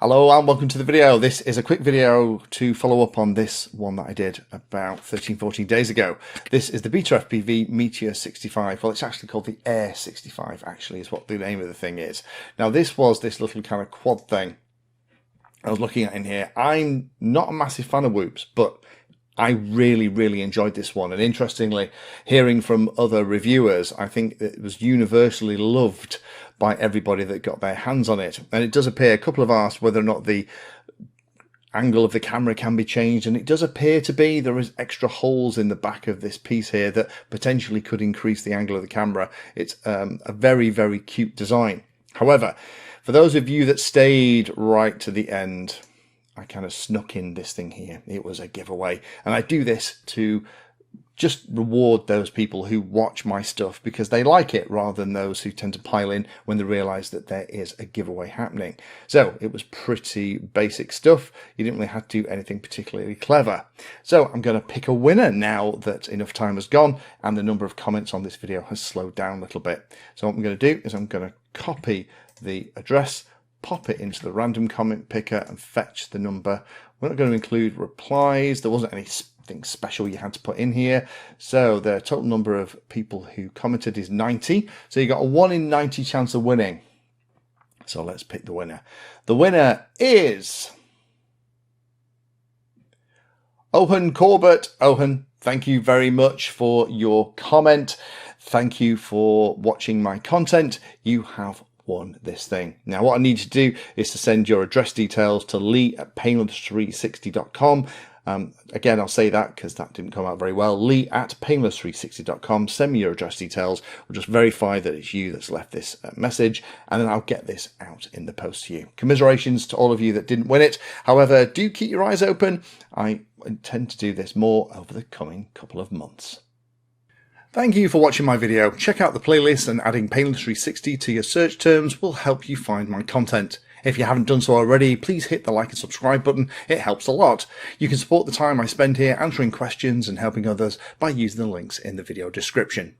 Hello and welcome to the video. This is a quick video to follow up on this one that I did about 14 days ago. This is the BetaFPV Meteor 65. Well, it's actually called the AIR65 actually is what the name of the thing is. Now this was this little kind of quad thing I was looking at in here. I'm not a massive fan of whoops, but I really enjoyed this one, and interestingly, hearing from other reviewers, I think it was universally loved by everybody that got their hands on it. And it does appear, a couple have asked whether or not the angle of the camera can be changed, and it does appear to be. There is extra holes in the back of this piece here that potentially could increase the angle of the camera. It's a very cute design. However, for those of you that stayed right to the end, I kind of snuck in this thing here. It was a giveaway, and I do this to just reward those people who watch my stuff because they like it, rather than those who tend to pile in when they realize that there is a giveaway happening. So it was pretty basic stuff. You didn't really have to do anything particularly clever. So I'm going to pick a winner now that enough time has gone and the number of comments on this video has slowed down a little bit. So what I'm going to do is I'm going to copy the address, pop it into the random comment picker and fetch the number. We're not going to include replies. There wasn't anything special you had to put in here. So the total number of people who commented is 90. So you got a 1 in 90 chance of winning. So let's pick the winner. The winner is Owen Corbett. Owen, thank you very much for your comment. Thank you for watching my content. You have won this thing. Now what I need to do is to send your address details to lee@painless360.com. Again, I'll say that because that didn't come out very well. lee@painless360.com. Send me your address details. We'll just verify that it's you that's left this message, and then I'll get this out in the post to you. Commiserations to all of you that didn't win it. However, do keep your eyes open. I intend to do this more over the coming couple of months. Thank you for watching my video. Check out the playlist, and adding Painless360 to your search terms will help you find my content. If you haven't done so already, please hit the like and subscribe button. It helps a lot. You can support the time I spend here answering questions and helping others by using the links in the video description.